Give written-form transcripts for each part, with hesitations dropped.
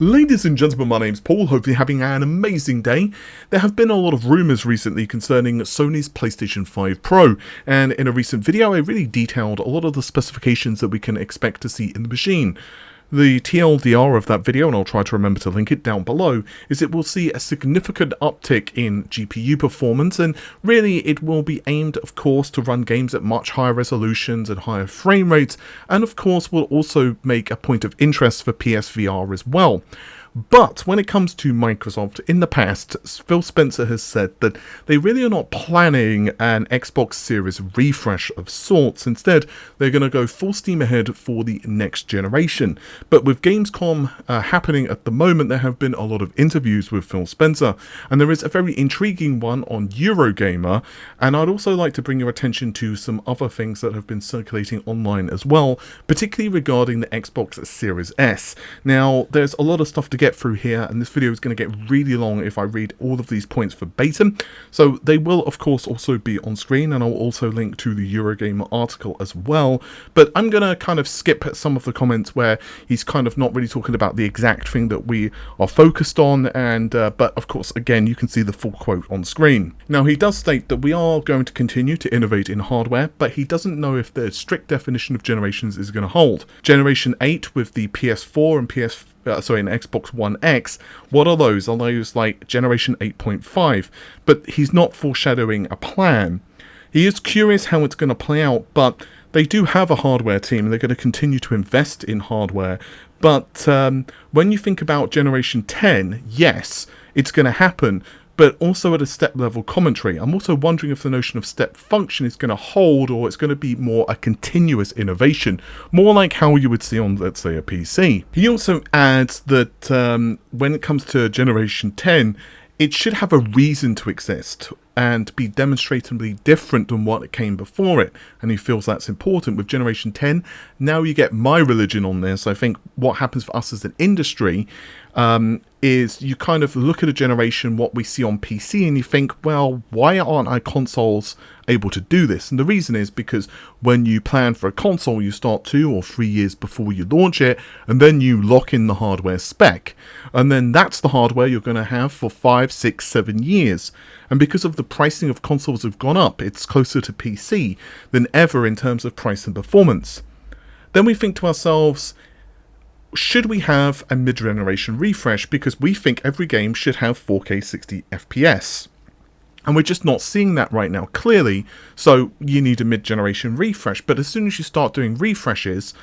Ladies and gentlemen, my name's Paul, hopefully having an amazing day. There have been a lot of rumours recently concerning Sony's PlayStation 5 Pro, and in a recent video I really detailed a lot of the specifications that we can expect to see in the machine. The TLDR of that video, and I'll try to remember to link it down below, is it will see a significant uptick in GPU performance, and really it will be aimed, of course, to run games at much higher resolutions and higher frame rates, and of course will also make a point of interest for PSVR as well. But when it comes to Microsoft, in the past, Phil Spencer has said that they really are not planning an Xbox Series refresh of sorts. Instead, they're going to go full steam ahead for the next generation. But with Gamescom happening at the moment, there have been a lot of interviews with Phil Spencer, and there is a very intriguing one on Eurogamer, and I'd also like to bring your attention to some other things that have been circulating online as well, particularly regarding the Xbox Series S. Now, there's a lot of stuff to get through here, and this video is going to get really long if I read all of these points verbatim, so they will of course also be on screen, and I'll also link to the Eurogamer article as well. But I'm going to kind of skip some of the comments where he's kind of not really talking about the exact thing that we are focused on, and but of course again you can see the full quote on screen. Now, he does state that we are going to continue to innovate in hardware, but he doesn't know if the strict definition of generations is going to hold. Generation 8 with the PS4 and an Xbox One X, what are those? Are those like Generation 8.5? But he's not foreshadowing a plan. He is curious how it's going to play out, but they do have a hardware team, and they're going to continue to invest in hardware. But when you think about Generation 10, yes, it's going to happen, but also at a step level commentary. I'm also wondering if the notion of step function is going to hold, or it's going to be more a continuous innovation, more like how you would see on, let's say, a PC. He also adds that when it comes to Generation 10, it should have a reason to exist and be demonstratively different than what came before it, and he feels that's important. With Generation 10, now you get my religion on this. I think what happens for us as an industry is you kind of look at a generation, what we see on PC, and you think, well, why aren't our consoles able to do this? And the reason is because when you plan for a console, you start 2 or 3 years before you launch it, and then you lock in the hardware spec, and then that's the hardware you're going to have for 5, 6, 7 years. And because of the pricing of consoles have gone up, it's closer to PC than ever in terms of price and performance. Then we think to ourselves, should we have a mid-generation refresh, because we think every game should have 4K 60 FPS. And we're just not seeing that right now, clearly, so you need a mid-generation refresh. But as soon as you start doing refreshes,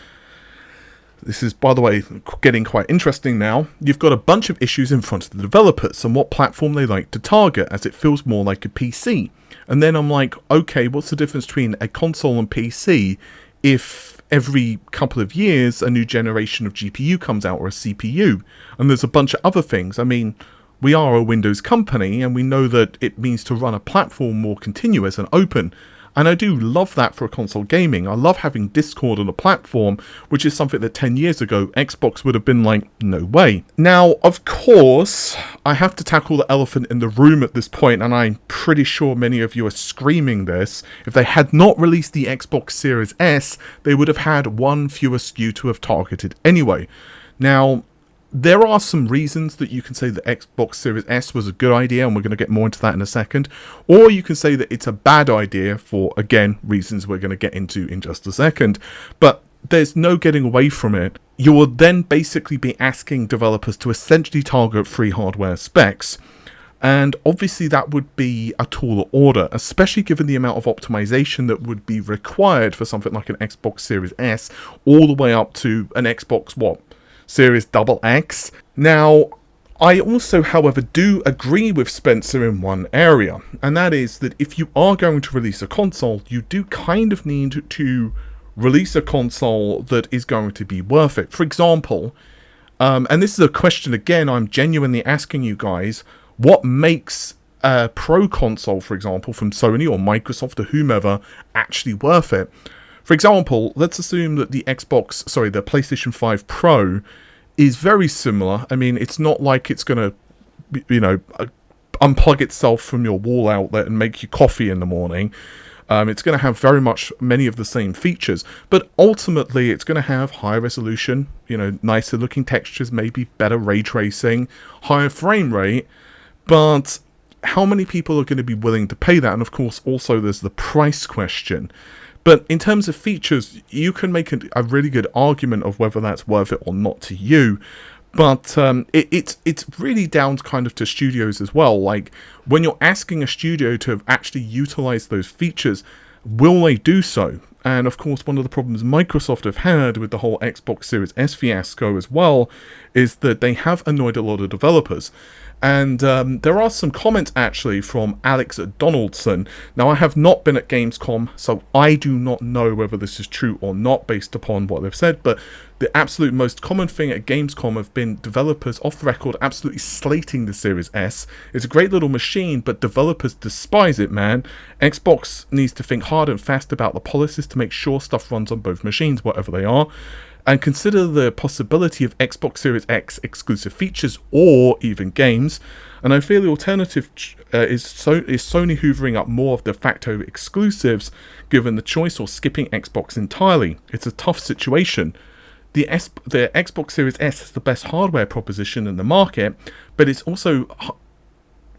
this is, by the way, getting quite interesting now, you've got a bunch of issues in front of the developers and what platform they like to target, as it feels more like a PC. And then I'm like, okay, what's the difference between a console and PC if every couple of years a new generation of GPU comes out, or a CPU? And there's a bunch of other things. I mean, we are a Windows company, and we know that it means to run a platform more continuous and open. And I do love that for console gaming. I love having Discord on a platform, which is something that 10 years ago, Xbox would have been like, no way. Now, of course, I have to tackle the elephant in the room at this point, and I'm pretty sure many of you are screaming this. If they had not released the Xbox Series S, they would have had one fewer SKU to have targeted anyway. Now, there are some reasons that you can say the Xbox Series S was a good idea, and we're going to get more into that in a second. Or you can say that it's a bad idea for, again, reasons we're going to get into in just a second. But there's no getting away from it. You will then basically be asking developers to essentially target free hardware specs. And obviously that would be a tall order, especially given the amount of optimization that would be required for something like an Xbox Series S, all the way up to an Xbox, Series XX. Now, I also, however, do agree with Spencer in one area, and that is that if you are going to release a console, you do kind of need to release a console that is going to be worth it. For example, and this is a question, again, I'm genuinely asking you guys, what makes a Pro console, for example, from Sony or Microsoft or whomever, actually worth it? For example, let's assume that the PlayStation 5 Pro is very similar. I mean, it's not like it's going to, unplug itself from your wall outlet and make you coffee in the morning. It's going to have very much many of the same features, but ultimately it's going to have higher resolution, you know, nicer looking textures, maybe better ray tracing, higher frame rate, but how many people are going to be willing to pay that? And of course, also there's the price question. But in terms of features, you can make a really good argument of whether that's worth it or not to you. But it's really down kind of to studios as well. Like, when you're asking a studio to actually utilize those features, will they do so? And of course, one of the problems Microsoft have had with the whole Xbox Series S fiasco as well is that they have annoyed a lot of developers. And there are some comments actually from Alex Donaldson. Now, I have not been at Gamescom, so I do not know whether this is true or not based upon what they've said, but the absolute most common thing at Gamescom have been developers off the record absolutely slating the Series S. It's a great little machine, but developers despise it, man. Xbox needs to think hard and fast about the policies to make sure stuff runs on both machines, whatever they are, and consider the possibility of Xbox Series X exclusive features or even games. And I feel the alternative is Sony hoovering up more of de facto exclusives given the choice, or skipping Xbox entirely. It's a tough situation. The Xbox Series S is the best hardware proposition in the market, but it's also,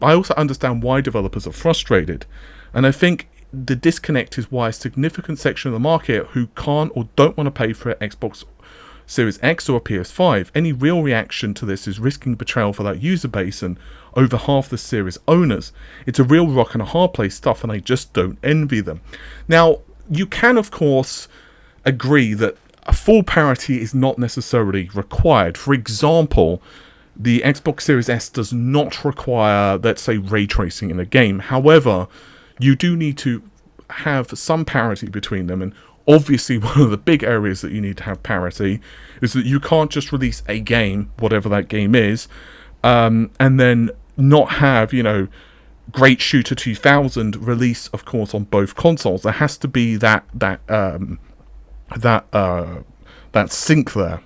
I also understand why developers are frustrated. And I think the disconnect is why a significant section of the market who can't or don't want to pay for an Xbox Series X or a PS5, any real reaction to this is risking betrayal for that user base and over half the series owners. It's a real rock and a hard place stuff, and I just don't envy them. Now, you can of course agree that a full parity is not necessarily required. For example, the Xbox Series S does not require, let's say, ray tracing in a game. However, you do need to have some parity between them, and obviously one of the big areas that you need to have parity is that you can't just release a game, whatever that game is, and then not have, you know, Great Shooter 2000 release, of course, on both consoles. There has to be that sync there.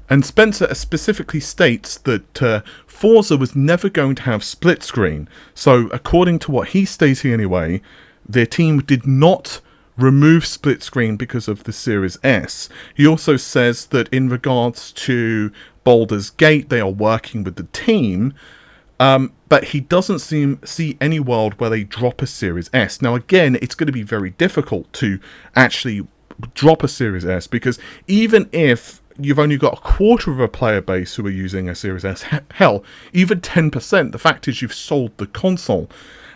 And Spencer specifically states that Forza was never going to have split screen. So according to what he's stating anyway, their team did not remove split screen because of the Series S. He also says that in regards to Baldur's Gate, they are working with the team, but he doesn't see any world where they drop a Series S. Now again, it's going to be very difficult to actually drop a Series S, because even if you've only got a quarter of a player base who are using a Series S, hell, even 10%, the fact is you've sold the console.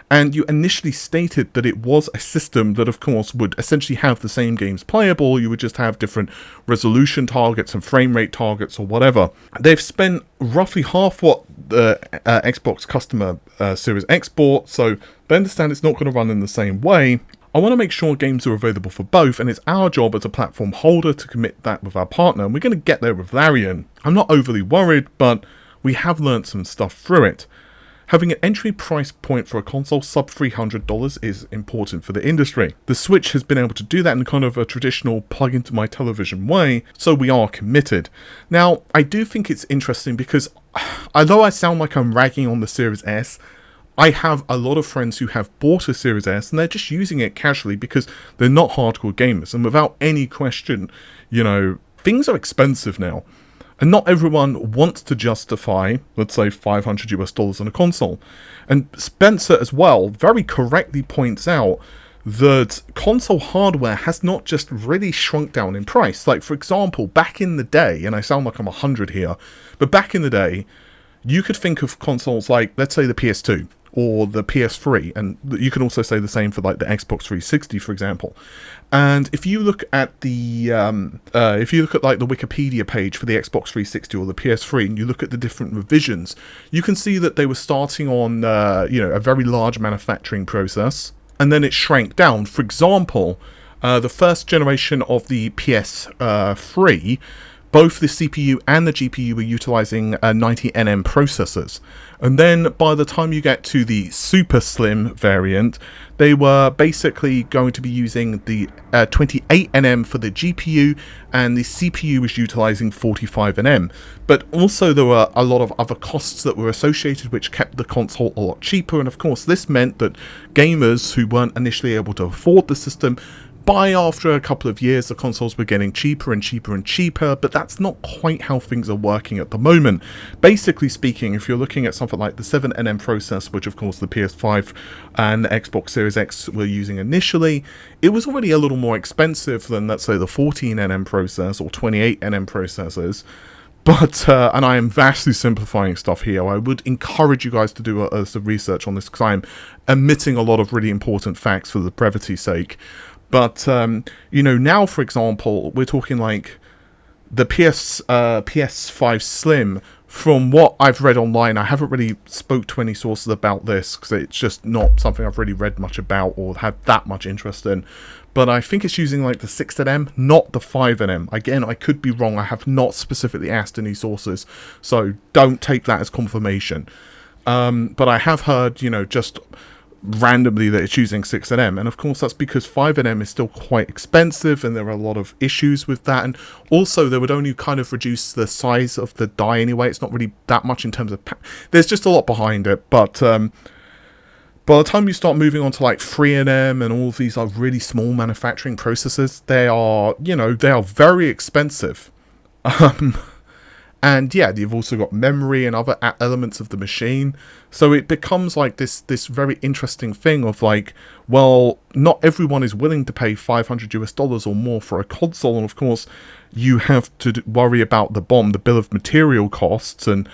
And you initially stated that it was a system that, of course, would essentially have the same games playable. You would just have different resolution targets and frame rate targets or whatever. They've spent roughly half what the Xbox customer Series X bought, so they understand it's not going to run in the same way. I want to make sure games are available for both, and it's our job as a platform holder to commit that with our partner, and we're going to get there with Larian. I'm not overly worried, but we have learnt some stuff through it. Having an entry price point for a console sub $300 is important for the industry. The Switch has been able to do that in kind of a traditional plug into my television way, so we are committed. Now, I do think it's interesting because although I sound like I'm ragging on the Series S, I have a lot of friends who have bought a Series S and they're just using it casually because they're not hardcore gamers. And without any question, you know, things are expensive now. And not everyone wants to justify, let's say, $500 on a console. And Spencer as well very correctly points out that console hardware has not just really shrunk down in price. Like, for example, back in the day, and I sound like I'm 100 here, but back in the day, you could think of consoles like, let's say, the PS2 or the PS3, and you can also say the same for like the Xbox 360, for example. And if you look at the like the Wikipedia page for the Xbox 360 or the PS3, and you look at the different revisions, you can see that they were starting on a very large manufacturing process, and then it shrank down. For example, the first generation of the PS3, both the CPU and the GPU were utilizing 90nm processors. And then by the time you get to the super slim variant, they were basically going to be using the 28nm for the GPU, and the CPU was utilizing 45nm. But also there were a lot of other costs that were associated, which kept the console a lot cheaper. And of course this meant that gamers who weren't initially able to afford the system, by after a couple of years, the consoles were getting cheaper and cheaper and cheaper, but that's not quite how things are working at the moment. Basically speaking, if you're looking at something like the 7nm processor, which of course the PS5 and the Xbox Series X were using initially, it was already a little more expensive than, let's say, the 14nm processor or 28nm processors. But, and I am vastly simplifying stuff here. I would encourage you guys to do some research on this, because I'm omitting a lot of really important facts for the brevity's sake. But, you know, now, for example, we're talking like the PS5 Slim. From what I've read online, I haven't really spoke to any sources about this, because it's just not something I've really read much about or had that much interest in. But I think it's using like the 6nm, not the 5nm. Again, I could be wrong. I have not specifically asked any sources, so don't take that as confirmation. But I have heard, you know, just randomly that it's using 6nm, and of course that's because 5nm is still quite expensive, and there are a lot of issues with that. And also they would only kind of reduce the size of the die anyway. It's not really that much in terms of there's just a lot behind it. But by the time you start moving on to like 3nm and all of these are really small manufacturing processes, they are, you know, they are very expensive. And yeah, you've also got memory and other elements of the machine. So it becomes like this very interesting thing of like, well, not everyone is willing to pay $500 or more for a console. And of course, you have to worry about the bill of material costs. And,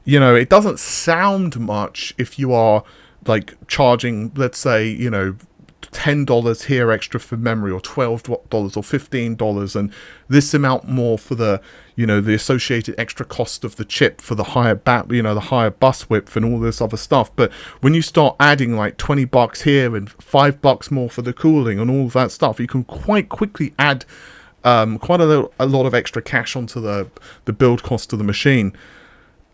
you know, it doesn't sound much if you are like charging, let's say, you know, $10 here extra for memory, or $12 or $15, and this amount more for the, you know, the associated extra cost of the chip for the higher the higher bus width and all this other stuff. But when you start adding like $20 here and $5 more for the cooling and all of that stuff, you can quite quickly add quite a lot of extra cash onto the build cost of the machine.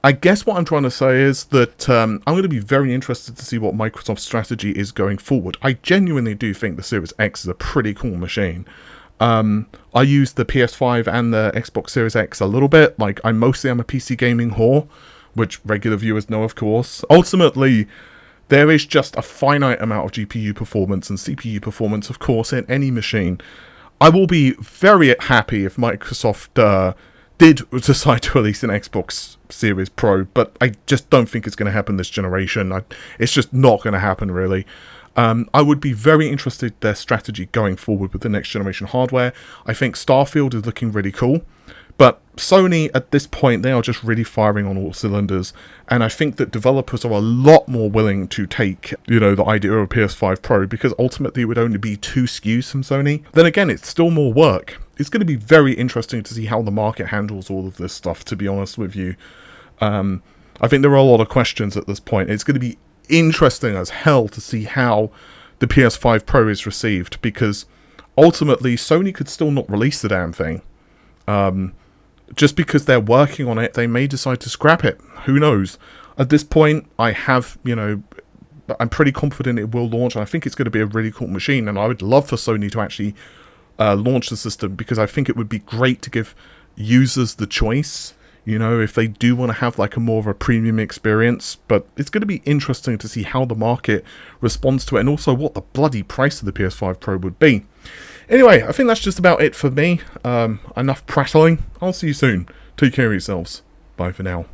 I guess what I'm trying to say is that I'm going to be very interested to see what Microsoft's strategy is going forward. I genuinely do think the Series X is a pretty cool machine. I use the PS5 and the Xbox Series X a little bit. Like, I mostly am a PC gaming whore, which regular viewers know, of course. Ultimately, there is just a finite amount of GPU performance and CPU performance, of course, in any machine. I will be very happy if Microsoft did decide to release an Xbox Series Pro, but I just don't think it's going to happen this generation. It's just not going to happen, really. I would be very interested in their strategy going forward with the next generation hardware. I think Starfield is looking really cool, but Sony, at this point, they are just really firing on all cylinders, and I think that developers are a lot more willing to take, you know, the idea of a PS5 Pro, because ultimately it would only be 2 SKUs from Sony. Then again, it's still more work. It's going to be very interesting to see how the market handles all of this stuff, to be honest with you. I think there are a lot of questions at this point. It's going to be interesting as hell to see how the PS5 Pro is received, because ultimately Sony could still not release the damn thing. Just because they're working on it, they may decide to scrap it. Who knows? At this point, I have, you know, I'm pretty confident it will launch, and I think it's going to be a really cool machine, and I would love for Sony to actually launch the system, because I think it would be great to give users the choice, you know, if they do want to have like a more of a premium experience. But it's going to be interesting to see how the market responds to it, and also what the bloody price of the PS5 Pro would be. Anyway, I think that's just about it for me. Enough prattling. I'll see you soon. Take care of yourselves. Bye for now.